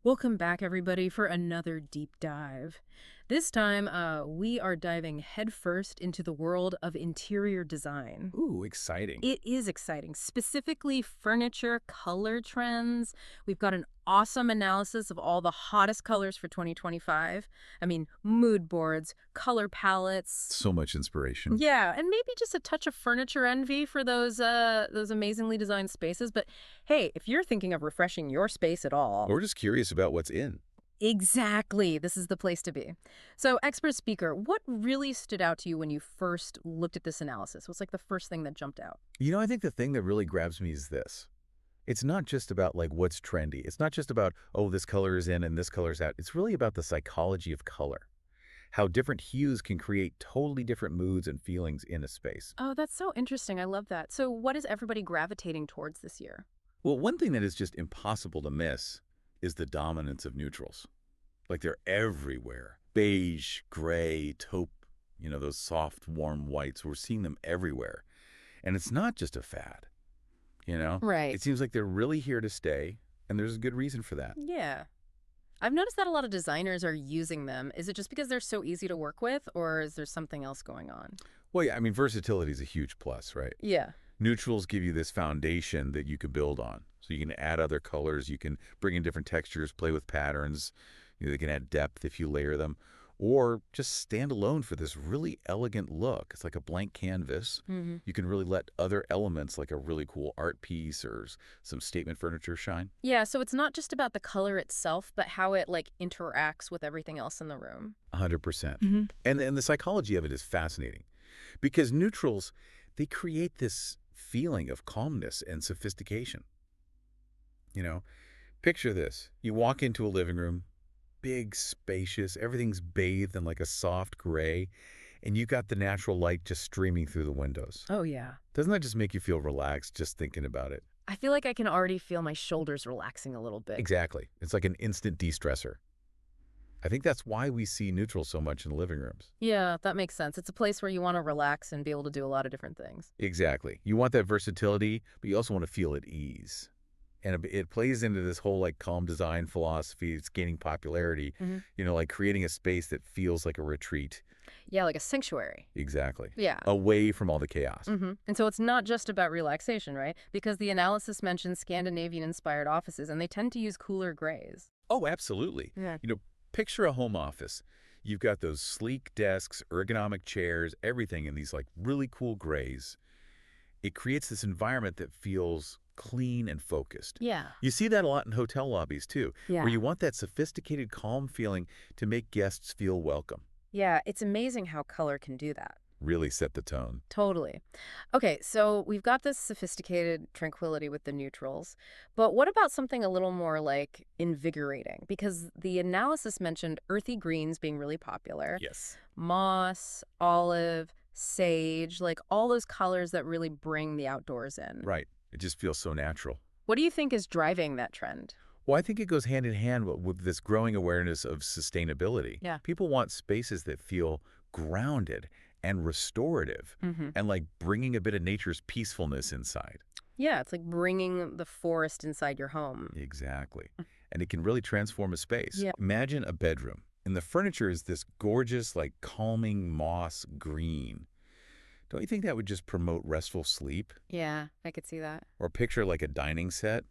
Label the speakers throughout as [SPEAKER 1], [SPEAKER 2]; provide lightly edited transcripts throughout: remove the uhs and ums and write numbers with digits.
[SPEAKER 1] Welcome back, everybody, for another deep dive. This time, we are diving headfirst into the world of interior design.
[SPEAKER 2] Ooh, exciting.
[SPEAKER 1] It is exciting, specifically furniture color trends. We've got an awesome analysis of all the hottest colors for 2025. I mean, mood boards, color palettes.
[SPEAKER 2] So much inspiration.
[SPEAKER 1] Yeah, and maybe just a touch of furniture envy for those amazingly designed spaces. But hey, if you're thinking of refreshing your space at all,
[SPEAKER 2] Or just curious about what's in.
[SPEAKER 1] exactly. This is the place to be. So, expert speaker, what really stood out to you when you first looked at this analysis? What's like the first thing that jumped out?
[SPEAKER 2] I think the thing that really grabs me is this. It's not just about like what's trendy. It's not just about, oh, this color is in and this color is out. It's really about the psychology of color. How different hues can create totally different moods and feelings in a space.
[SPEAKER 1] Oh, that's so interesting. I love that. So, what is everybody gravitating towards this year?
[SPEAKER 2] Well, one thing that is just impossible to miss is the dominance of neutrals. Like they're everywhere. Beige, gray, taupe, those soft, warm whites. We're seeing them everywhere. And it's not just a fad.
[SPEAKER 1] Right.
[SPEAKER 2] It seems like they're really here to stay, and there's a good reason for that.
[SPEAKER 1] Yeah. I've noticed that a lot of designers are using them. Is it just because they're so easy to work with, or is there something else going on?
[SPEAKER 2] Well, yeah, I mean, versatility is a huge plus, right?
[SPEAKER 1] Yeah.
[SPEAKER 2] Neutrals give you this foundation that you could build on. So you can add other colors, you can bring in different textures, play with patterns. They can add depth if you layer them, or just stand alone for this really elegant look. It's like a blank canvas.
[SPEAKER 1] Hmm.
[SPEAKER 2] You can really let other elements like a really cool art piece or some statement furniture shine.
[SPEAKER 1] Yeah, so it's not just about the color itself, but how it like interacts with everything else in the room.
[SPEAKER 2] 100%.
[SPEAKER 1] Hmm.
[SPEAKER 2] And the psychology of it is fascinating because neutrals, they create this feeling of calmness and sophistication. You know, Picture this. You walk into a living room, big, spacious, everything's bathed in like a soft gray, and you got the natural light just streaming through the windows.
[SPEAKER 1] Oh, yeah.
[SPEAKER 2] Doesn't that just make you feel relaxed just thinking about it?
[SPEAKER 1] I feel like I can already feel my shoulders relaxing a little bit.
[SPEAKER 2] Exactly. It's like an instant de-stressor. I think that's why we see neutrals so much in living rooms.
[SPEAKER 1] Yeah, that makes sense. It's a place where you want to relax and be able to do a lot of different things.
[SPEAKER 2] Exactly. You want that versatility, but you also want to feel at ease. And it plays into this whole like calm design philosophy. It's gaining popularity,
[SPEAKER 1] Hmm.
[SPEAKER 2] like creating a space that feels like a retreat.
[SPEAKER 1] Yeah, like a sanctuary.
[SPEAKER 2] Exactly.
[SPEAKER 1] Yeah.
[SPEAKER 2] Away from all the chaos.
[SPEAKER 1] And so it's not just about relaxation, right? Because the analysis mentions Scandinavian-inspired offices, and they tend to use cooler grays.
[SPEAKER 2] Oh, absolutely.
[SPEAKER 1] Yeah.
[SPEAKER 2] Picture a home office. You've got those sleek desks, ergonomic chairs, everything in these like really cool grays. It creates this environment that feels clean and focused.
[SPEAKER 1] Yeah.
[SPEAKER 2] You see that a lot in hotel lobbies too,
[SPEAKER 1] Yeah.
[SPEAKER 2] where you want that sophisticated, calm feeling to make guests feel welcome.
[SPEAKER 1] Yeah, it's amazing how color can do that.
[SPEAKER 2] Really set the tone.
[SPEAKER 1] Totally. Okay, so we've got this sophisticated tranquility with the neutrals, but what about something a little more like invigorating? Because the analysis mentioned earthy greens being really popular,
[SPEAKER 2] Yes.
[SPEAKER 1] moss, olive, sage, like all those colors that really bring the outdoors in.
[SPEAKER 2] Right. It just feels so natural.
[SPEAKER 1] What do you think is driving that trend?
[SPEAKER 2] Well, I think it goes hand in hand with this growing awareness of sustainability.
[SPEAKER 1] Yeah.
[SPEAKER 2] People want spaces that feel grounded and restorative
[SPEAKER 1] Hmm.
[SPEAKER 2] and like bringing a bit of nature's peacefulness inside.
[SPEAKER 1] Yeah, it's like bringing the forest inside your home.
[SPEAKER 2] Exactly. And it can really transform a space.
[SPEAKER 1] Yeah.
[SPEAKER 2] Imagine a bedroom, and the furniture is this gorgeous, like calming moss green. Don't you think that would just promote restful sleep?
[SPEAKER 1] Yeah, I could see that.
[SPEAKER 2] Or picture like a dining set,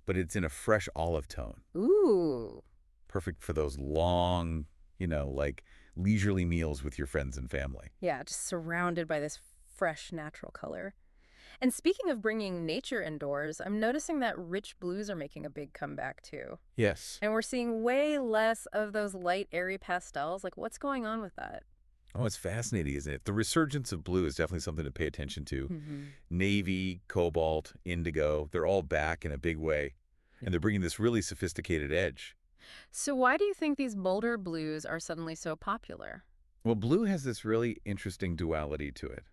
[SPEAKER 2] but it's in a fresh olive tone.
[SPEAKER 1] Ooh.
[SPEAKER 2] Perfect for those long, like leisurely meals with your friends and family.
[SPEAKER 1] Yeah, just surrounded by this fresh, natural color. And speaking of bringing nature indoors, I'm noticing that rich blues are making a big comeback too.
[SPEAKER 2] Yes.
[SPEAKER 1] And we're seeing way less of those light, airy pastels. Like, what's going on with that?
[SPEAKER 2] Oh, it's fascinating, isn't it? The resurgence of blue is definitely something to pay attention to.
[SPEAKER 1] Hmm.
[SPEAKER 2] Navy, cobalt, indigo, they're all back in a big way. And they're bringing this really sophisticated edge.
[SPEAKER 1] So why do you think these bolder blues are suddenly so popular?
[SPEAKER 2] Well, blue has this really interesting duality to it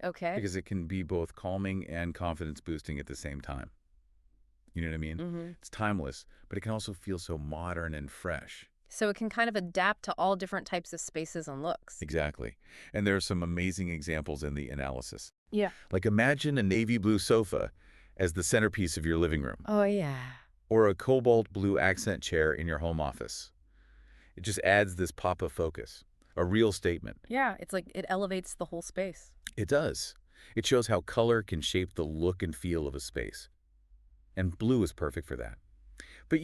[SPEAKER 1] Okay.
[SPEAKER 2] because it can be both calming and confidence boosting at the same time. You know what I mean?
[SPEAKER 1] Hmm.
[SPEAKER 2] It's timeless, but it can also feel so modern and fresh.
[SPEAKER 1] So it can kind of adapt to all different types of spaces and looks.
[SPEAKER 2] Exactly. And there are some amazing examples in the analysis.
[SPEAKER 1] Yeah.
[SPEAKER 2] Like imagine a navy blue sofa as the centerpiece of your living room.
[SPEAKER 1] Oh, yeah.
[SPEAKER 2] Or a cobalt blue accent chair in your home office. It just adds this pop of focus, a real statement.
[SPEAKER 1] Yeah, it's like it elevates the whole space.
[SPEAKER 2] It does. It shows how color can shape the look and feel of a space. And blue is perfect for that. But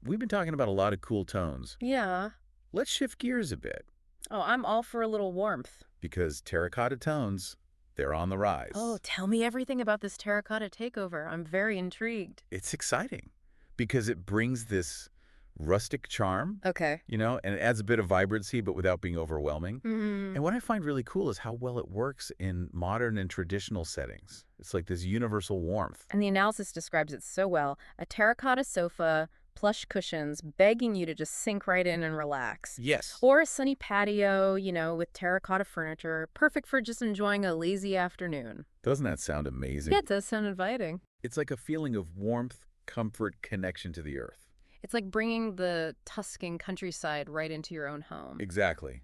[SPEAKER 2] we've been talking about a lot of cool tones.
[SPEAKER 1] Yeah.
[SPEAKER 2] Let's shift gears a bit,
[SPEAKER 1] Oh, I'm all for a little warmth.
[SPEAKER 2] because terracotta tones, they're on the
[SPEAKER 1] Oh,
[SPEAKER 2] rise.
[SPEAKER 1] tell me everything about this terracotta takeover. I'm very intrigued.
[SPEAKER 2] It's exciting because it brings this rustic charm,
[SPEAKER 1] Okay.
[SPEAKER 2] and it adds a bit of vibrancy, but without being overwhelming.
[SPEAKER 1] Hmm.
[SPEAKER 2] And what I find really cool is how well it works in modern and traditional settings. It's like this universal warmth.
[SPEAKER 1] And the analysis describes it so well. A terracotta sofa, plush cushions, begging you to just sink right in and relax.
[SPEAKER 2] Yes.
[SPEAKER 1] Or a sunny patio, with terracotta furniture, perfect for just enjoying a lazy afternoon.
[SPEAKER 2] Doesn't that sound amazing?
[SPEAKER 1] Yeah, it does sound inviting.
[SPEAKER 2] It's like a feeling of warmth, comfort, connection to the earth.
[SPEAKER 1] It's like bringing the Tuscan countryside right into your own home.
[SPEAKER 2] Exactly.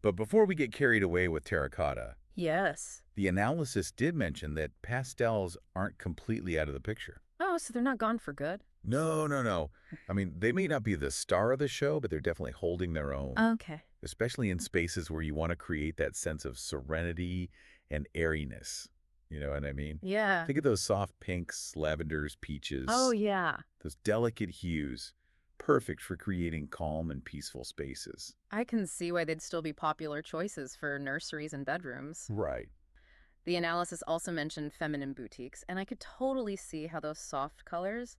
[SPEAKER 2] But before we get carried away with terracotta,
[SPEAKER 1] Yes.
[SPEAKER 2] the analysis did mention that pastels aren't completely out of the picture.
[SPEAKER 1] Oh, so they're not gone for good?
[SPEAKER 2] No, no, no. I mean, they may not be the star of the show, but they're definitely holding their own,
[SPEAKER 1] Okay.
[SPEAKER 2] especially in spaces where you want to create that sense of serenity and airiness. You know what I mean?
[SPEAKER 1] Yeah.
[SPEAKER 2] Think of those soft pinks, lavenders, peaches,
[SPEAKER 1] Oh, yeah.
[SPEAKER 2] those delicate hues, perfect for creating calm and peaceful spaces.
[SPEAKER 1] I can see why they'd still be popular choices for nurseries and bedrooms.
[SPEAKER 2] Right.
[SPEAKER 1] The analysis also mentioned feminine boutiques, and I could totally see how those soft colors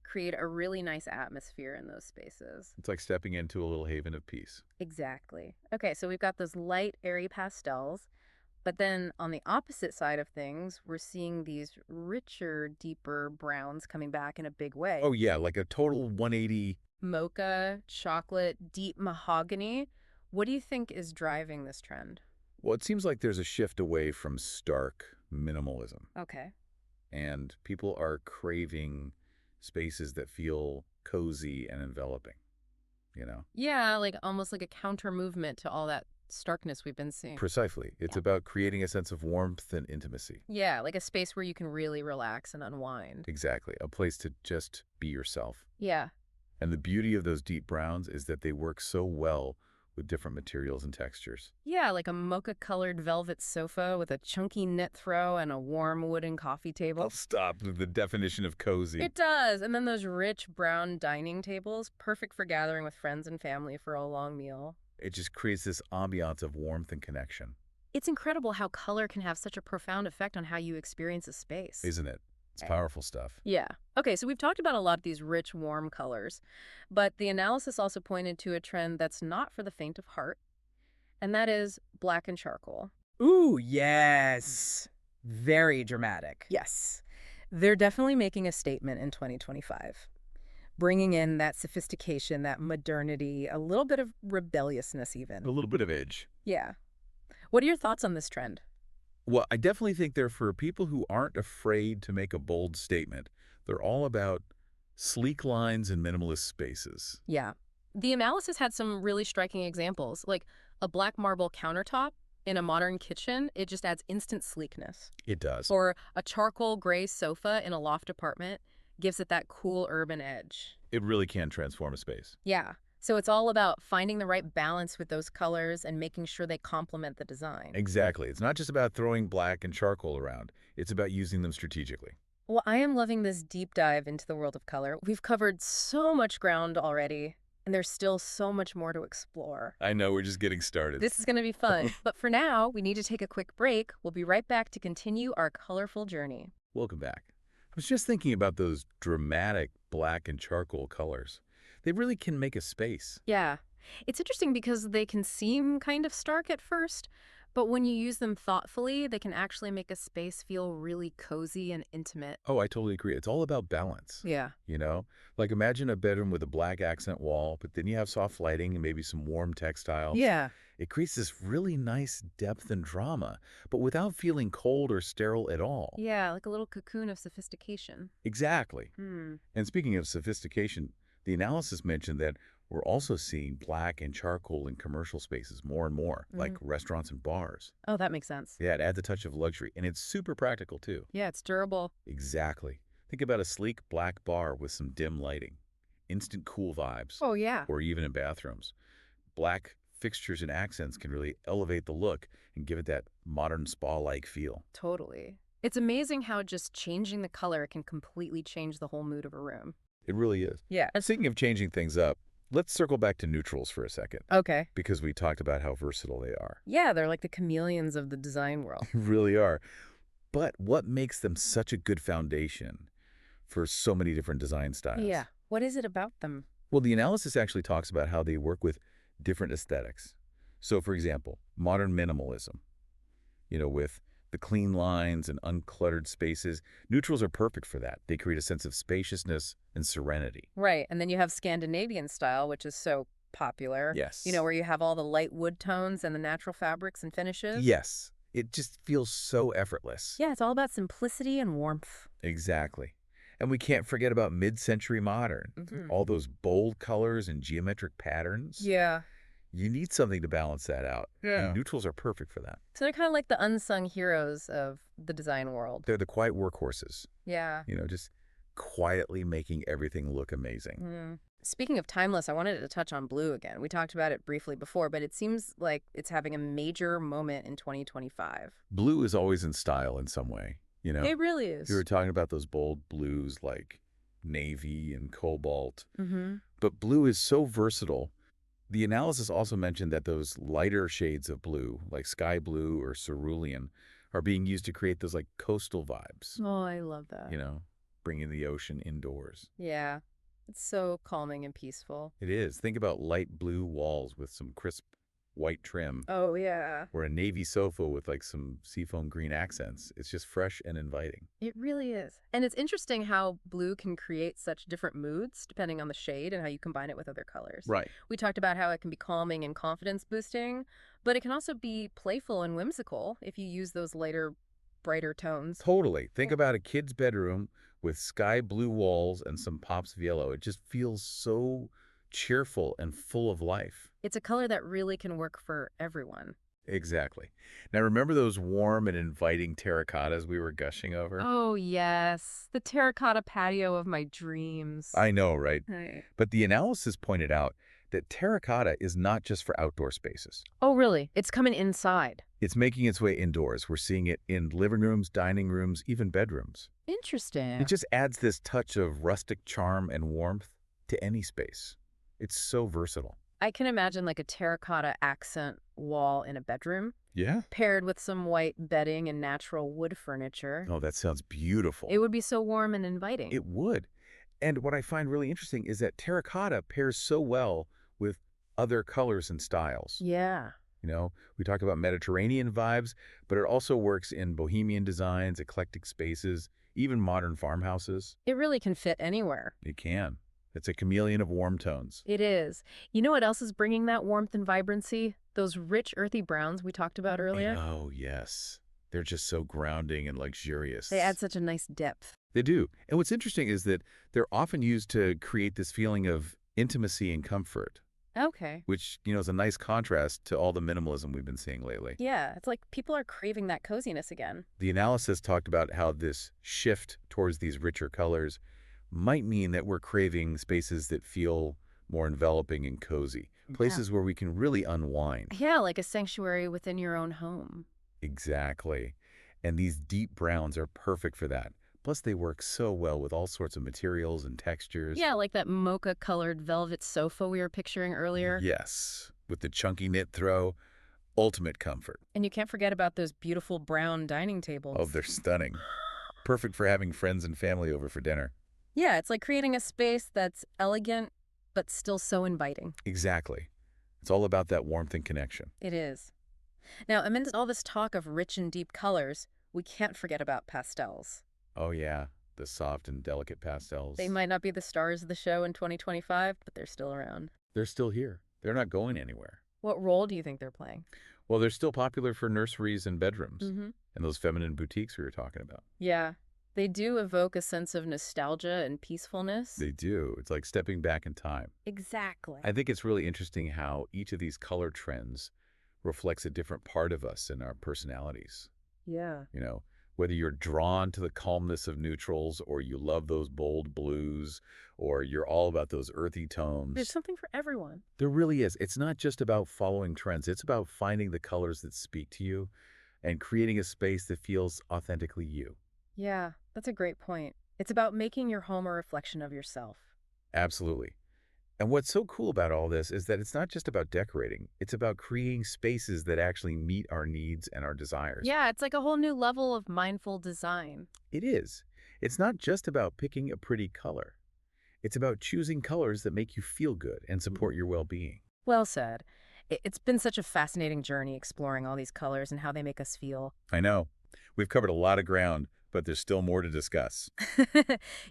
[SPEAKER 1] create a really nice atmosphere in those spaces.
[SPEAKER 2] It's like stepping into a little haven of peace.
[SPEAKER 1] Exactly. Okay, so we've got those light, airy pastels, but then on the opposite side of things, we're seeing these richer, deeper browns coming back in a big way.
[SPEAKER 2] Oh, yeah, like a total 180.
[SPEAKER 1] Mocha, chocolate, deep mahogany. What do you think is driving this trend?
[SPEAKER 2] Well, it seems like there's a shift away from stark minimalism,
[SPEAKER 1] Okay.
[SPEAKER 2] and people are craving spaces that feel cozy and enveloping, you know?
[SPEAKER 1] Yeah, like almost like a counter movement to all that starkness we've been seeing.
[SPEAKER 2] Precisely. It's
[SPEAKER 1] Yeah.
[SPEAKER 2] about creating a sense of warmth and intimacy.
[SPEAKER 1] Yeah, like a space where you can really relax and unwind.
[SPEAKER 2] Exactly. A place to just be yourself.
[SPEAKER 1] Yeah.
[SPEAKER 2] And the beauty of those deep browns is that they work so well with different materials and textures.
[SPEAKER 1] Yeah, like a mocha-colored velvet sofa with a chunky knit throw and a warm wooden coffee
[SPEAKER 2] I'll
[SPEAKER 1] table.
[SPEAKER 2] stop with the definition of cozy.
[SPEAKER 1] It does. And then those rich brown dining tables, perfect for gathering with friends and family for a long meal.
[SPEAKER 2] It just creates this ambiance of warmth and connection,
[SPEAKER 1] It's incredible how color can have such a profound effect on how you experience a space.
[SPEAKER 2] isn't it? It's
[SPEAKER 1] Right.
[SPEAKER 2] powerful stuff.
[SPEAKER 1] Yeah. Okay, so we've talked about a lot of these rich, warm colors, but the analysis also pointed to a trend that's not for the faint of heart, and that is black and charcoal.
[SPEAKER 3] Ooh, yes. Very dramatic.
[SPEAKER 1] Yes. They're definitely making a statement in 2025, bringing in that sophistication, that modernity, a little bit of rebelliousness even.
[SPEAKER 2] A little bit of edge.
[SPEAKER 1] Yeah. What are your thoughts on this trend?
[SPEAKER 2] Well, I definitely think they're for people who aren't afraid to make a bold statement. They're all about sleek lines and minimalist spaces.
[SPEAKER 1] Yeah. The analysis had some really striking examples, like a black marble countertop in a modern kitchen. It just adds instant sleekness.
[SPEAKER 2] It does.
[SPEAKER 1] Or a charcoal gray sofa in a loft apartment gives it that cool urban edge.
[SPEAKER 2] It really can transform a space.
[SPEAKER 1] Yeah. So it's all about finding the right balance with those colors and making sure they complement the design.
[SPEAKER 2] Exactly. It's not just about throwing black and charcoal around. It's about using them strategically.
[SPEAKER 1] Well, I am loving this deep dive into the world of color. We've covered so much ground already, and there's still so much more to explore.
[SPEAKER 2] I know, we're just getting started.
[SPEAKER 1] This is going to be fun. But for now, we need to take a quick break. We'll be right back to continue our colorful journey.
[SPEAKER 2] Welcome back. I was just thinking about those dramatic black and charcoal colors. They really can make a space.
[SPEAKER 1] Yeah. It's interesting because they can seem kind of stark at first, but when you use them thoughtfully, they can actually make a space feel really cozy and intimate.
[SPEAKER 2] Oh, I totally agree. It's all about balance.
[SPEAKER 1] Yeah.
[SPEAKER 2] You know, like imagine a bedroom with a black accent wall, but then you have soft lighting and maybe some warm textiles.
[SPEAKER 3] Yeah.
[SPEAKER 2] It creates this really nice depth and drama, but without feeling cold or sterile at all.
[SPEAKER 1] Yeah, like a little cocoon of sophistication.
[SPEAKER 2] Exactly.
[SPEAKER 1] Hmm.
[SPEAKER 2] And speaking of sophistication, the analysis mentioned that we're also seeing black and charcoal in commercial spaces more and more, like restaurants and bars.
[SPEAKER 1] Oh, that makes sense.
[SPEAKER 2] Yeah, it adds a touch of luxury, and it's super practical too.
[SPEAKER 1] Yeah, it's durable.
[SPEAKER 2] Exactly. Think about a sleek black bar with some dim lighting, instant cool vibes,
[SPEAKER 1] Oh, yeah.
[SPEAKER 2] or even in bathrooms. Black fixtures and accents can really elevate the look and give it that modern spa-like feel.
[SPEAKER 1] Totally. It's amazing how just changing the color can completely change the whole mood of a room.
[SPEAKER 2] It really is.
[SPEAKER 1] Yeah.
[SPEAKER 2] Speaking of changing things up, let's circle back to neutrals for a second,
[SPEAKER 1] Okay.
[SPEAKER 2] because we talked about how versatile they are.
[SPEAKER 1] Yeah, they're like the chameleons of the design world.
[SPEAKER 2] They really are. But what makes them such a good foundation for so many different design styles?
[SPEAKER 1] Yeah. What is it about them?
[SPEAKER 2] Well, the analysis actually talks about how they work with different aesthetics. So, for example, modern minimalism, with the clean lines and uncluttered spaces, neutrals are perfect for that. They create a sense of spaciousness and serenity.
[SPEAKER 1] Right. And then you have Scandinavian style, which is so popular.
[SPEAKER 2] Yes.
[SPEAKER 1] Where you have all the light wood tones and the natural fabrics and finishes.
[SPEAKER 2] Yes. It just feels so effortless.
[SPEAKER 1] Yeah, it's all about simplicity and warmth.
[SPEAKER 2] Exactly. And we can't forget about mid-century modern. All those bold colors and geometric patterns.
[SPEAKER 1] Yeah.
[SPEAKER 2] You need something to balance that out.
[SPEAKER 1] Yeah.
[SPEAKER 2] And neutrals are perfect for that.
[SPEAKER 1] So they're kind of like the unsung heroes of the design world.
[SPEAKER 2] They're the quiet workhorses,
[SPEAKER 1] Yeah.
[SPEAKER 2] just quietly making everything look amazing.
[SPEAKER 1] Speaking of timeless, I wanted to touch on blue again. We talked about it briefly before, but it seems like it's having a major moment in 2025.
[SPEAKER 2] Blue is always in style in some way,
[SPEAKER 1] It really is.
[SPEAKER 2] We were talking about those bold blues like navy and cobalt.
[SPEAKER 1] Mm-hmm.
[SPEAKER 2] But blue is so versatile. The analysis also mentioned that those lighter shades of blue, like sky blue or cerulean, are being used to create those like coastal vibes,
[SPEAKER 1] Oh, I love that.
[SPEAKER 2] bringing the ocean indoors.
[SPEAKER 1] Yeah. It's so calming and peaceful.
[SPEAKER 2] It is. Think about light blue walls with some crisp white trim,
[SPEAKER 1] Oh, yeah.
[SPEAKER 2] or a navy sofa with like some seafoam green accents. It's just fresh and inviting.
[SPEAKER 1] It really is. And it's interesting how blue can create such different moods depending on the shade and how you combine it with other colors.
[SPEAKER 2] Right.
[SPEAKER 1] We talked about how it can be calming and confidence boosting, but it can also be playful and whimsical if you use those lighter, brighter tones.
[SPEAKER 2] Totally. Think about a kid's bedroom with sky blue walls and some pops of yellow. It just feels so cheerful and full of life.
[SPEAKER 1] It's a color that really can work for everyone.
[SPEAKER 2] Exactly. Now, remember those warm and inviting terracottas we were gushing over?
[SPEAKER 1] Oh, yes. The terracotta patio of my dreams.
[SPEAKER 2] I know, right?
[SPEAKER 1] Right.
[SPEAKER 2] But the analysis pointed out that terracotta is not just for outdoor spaces.
[SPEAKER 1] Oh, really? It's coming inside.
[SPEAKER 2] It's making its way indoors. We're seeing it in living rooms, dining rooms, even bedrooms.
[SPEAKER 1] Interesting.
[SPEAKER 2] It just adds this touch of rustic charm and warmth to any space. It's so versatile.
[SPEAKER 1] I can imagine like a terracotta accent wall in a bedroom,
[SPEAKER 2] Yeah?
[SPEAKER 1] paired with some white bedding and natural wood furniture.
[SPEAKER 2] Oh, that sounds beautiful.
[SPEAKER 1] It would be so warm and inviting.
[SPEAKER 2] It would. And what I find really interesting is that terracotta pairs so well with other colors and styles.
[SPEAKER 1] Yeah.
[SPEAKER 2] We talk about Mediterranean vibes, but it also works in bohemian designs, eclectic spaces, even modern farmhouses.
[SPEAKER 1] It really can fit anywhere.
[SPEAKER 2] It can. It's a chameleon of warm tones.
[SPEAKER 1] It is. You know what else is bringing that warmth and vibrancy? Those rich, earthy browns we talked about earlier.
[SPEAKER 2] Oh, yes. They're just so grounding and luxurious.
[SPEAKER 1] They add such a nice depth.
[SPEAKER 2] They do. And what's interesting is that they're often used to create this feeling of intimacy and comfort,
[SPEAKER 1] Okay.
[SPEAKER 2] which, is a nice contrast to all the minimalism we've been seeing lately.
[SPEAKER 1] Yeah, it's like people are craving that coziness again.
[SPEAKER 2] The analysis talked about how this shift towards these richer colors might mean that we're craving spaces that feel more enveloping and cozy, places where we can really unwind.
[SPEAKER 1] Yeah, like a sanctuary within your own home.
[SPEAKER 2] Exactly. And these deep browns are perfect for that. Plus, they work so well with all sorts of materials and textures.
[SPEAKER 1] Yeah, like that mocha-colored velvet sofa we were picturing earlier.
[SPEAKER 2] Yes, with the chunky knit throw, ultimate comfort.
[SPEAKER 1] And you can't forget about those beautiful brown dining tables.
[SPEAKER 2] Oh, they're stunning. Perfect for having friends and family over for dinner.
[SPEAKER 1] Yeah, it's like creating a space that's elegant, but still so inviting.
[SPEAKER 2] Exactly. It's all about that warmth and connection.
[SPEAKER 1] It is. Now, amidst all this talk of rich and deep colors, we can't forget about pastels.
[SPEAKER 2] Oh, yeah, the soft and delicate pastels.
[SPEAKER 1] They might not be the stars of the show in 2025, but they're still around.
[SPEAKER 2] They're still here. They're not going anywhere.
[SPEAKER 1] What role do you think they're playing?
[SPEAKER 2] Well, they're still popular for nurseries and bedrooms,
[SPEAKER 1] Mm-hmm.
[SPEAKER 2] and those feminine boutiques we were talking about.
[SPEAKER 1] Yeah, they do evoke a sense of nostalgia and peacefulness.
[SPEAKER 2] They do. It's like stepping back in time.
[SPEAKER 1] Exactly.
[SPEAKER 2] I think it's really interesting how each of these color trends reflects a different part of us and our personalities.
[SPEAKER 1] Yeah.
[SPEAKER 2] Whether you're drawn to the calmness of neutrals or you love those bold blues or you're all about those earthy
[SPEAKER 1] There's
[SPEAKER 2] tones,
[SPEAKER 1] something for everyone.
[SPEAKER 2] there really is. It's not just about following trends. It's about finding the colors that speak to you and creating a space that feels authentically you.
[SPEAKER 1] Yeah, that's a great point. It's about making your home a reflection of yourself.
[SPEAKER 2] Absolutely. And what's so cool about all this is that it's not just about decorating. It's about creating spaces that actually meet our needs and our desires.
[SPEAKER 1] Yeah, it's like a whole new level of mindful design.
[SPEAKER 2] It is. It's not just about picking a pretty color. It's about choosing colors that make you feel good and support your well-being.
[SPEAKER 1] Well said. It's been such a fascinating journey exploring all these colors and how they make us feel.
[SPEAKER 2] I know. We've covered a lot of ground, but there's still more to discuss.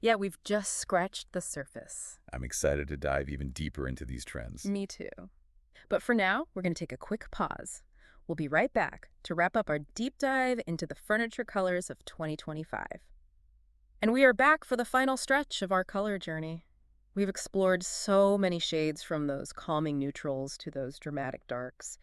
[SPEAKER 1] Yeah, we've just scratched the surface.
[SPEAKER 2] I'm excited to dive even deeper into these trends.
[SPEAKER 1] Me too. But for now, we're going to take a quick pause. We'll be right back to wrap up our deep dive into the furniture colors of 2025. And we are back for the final stretch of our color journey. We've explored so many shades from those calming neutrals to those dramatic darks.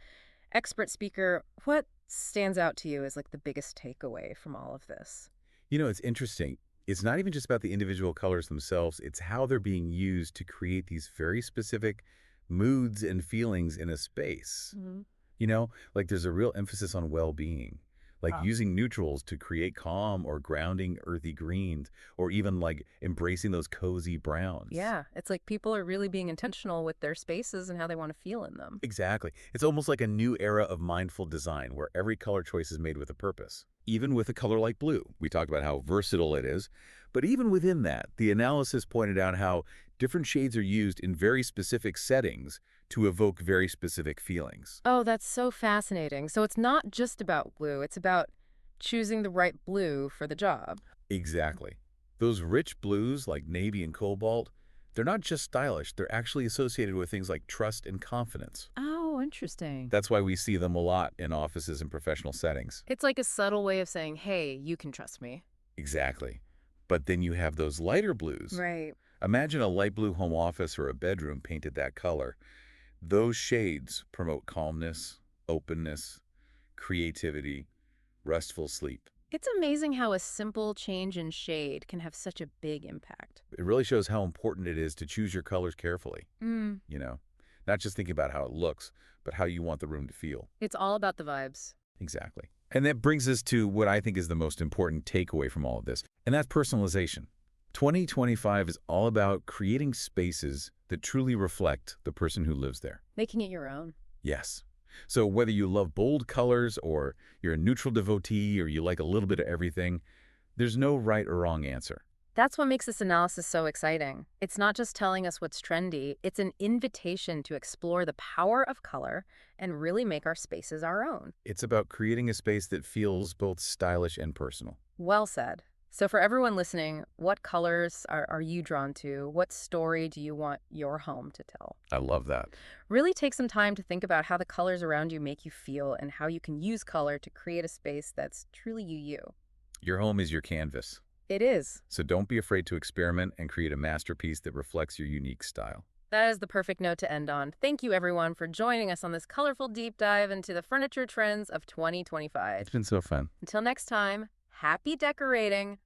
[SPEAKER 1] Expert speaker, what stands out to you as like the biggest takeaway from all of this?
[SPEAKER 2] You know, it's interesting. It's not even just about the individual colors themselves. It's how they're being used to create these very specific moods and feelings in a space.
[SPEAKER 1] Mhm.
[SPEAKER 2] Like there's a real emphasis on well-being, like
[SPEAKER 3] Ah.
[SPEAKER 2] using neutrals to create calm or grounding earthy greens, or even like embracing those cozy browns.
[SPEAKER 1] Yeah, it's like people are really being intentional with their spaces and how they want to feel in them.
[SPEAKER 2] Exactly. It's almost like a new era of mindful design where every color choice is made with a purpose. Even with a color like blue, we talked about how versatile it is. But even within that, the analysis pointed out how different shades are used in very specific settings to evoke very specific feelings.
[SPEAKER 1] Oh, that's so fascinating. So it's not just about blue, it's about choosing the right blue for the job.
[SPEAKER 2] Exactly. Those rich blues like navy and cobalt, they're not just stylish, they're actually associated with things like trust and confidence.
[SPEAKER 1] Oh, interesting.
[SPEAKER 2] That's why we see them a lot in offices and professional settings.
[SPEAKER 1] It's like a subtle way of saying, hey, you can trust me.
[SPEAKER 2] Exactly. But then you have those lighter blues.
[SPEAKER 1] Right.
[SPEAKER 2] Imagine a light blue home office or a bedroom painted that color. Those shades promote calmness, openness, creativity, restful sleep.
[SPEAKER 1] It's amazing how a simple change in shade can have such a big impact.
[SPEAKER 2] It really shows how important it is to choose your colors carefully,
[SPEAKER 1] Mm.
[SPEAKER 2] you know, not just thinking about how it looks, but how you want the room to feel.
[SPEAKER 1] It's all about the vibes.
[SPEAKER 2] Exactly. And that brings us to what I think is the most important takeaway from all of this, and that's personalization. 2025 is all about creating spaces that truly reflect the person who lives there.
[SPEAKER 1] Making it your own.
[SPEAKER 2] Yes. So whether you love bold colors or you're a neutral devotee or you like a little bit of everything, there's no right or wrong answer.
[SPEAKER 1] That's what makes this analysis so exciting. It's not just telling us what's trendy, it's an invitation to explore the power of color and really make our spaces our own.
[SPEAKER 2] It's about creating a space that feels both stylish and personal.
[SPEAKER 1] Well said. So for everyone listening, what colors are you drawn to? What story do you want your home to tell?
[SPEAKER 2] I love that.
[SPEAKER 1] Really take some time to think about how the colors around you make you feel and how you can use color to create a space that's truly you.
[SPEAKER 2] Your home is your canvas.
[SPEAKER 1] It is.
[SPEAKER 2] So don't be afraid to experiment and create a masterpiece that reflects your unique style.
[SPEAKER 1] That is the perfect note to end on. Thank you, everyone, for joining us on this colorful deep dive into the furniture trends of 2025.
[SPEAKER 2] It's been so fun.
[SPEAKER 1] Until next time, happy decorating.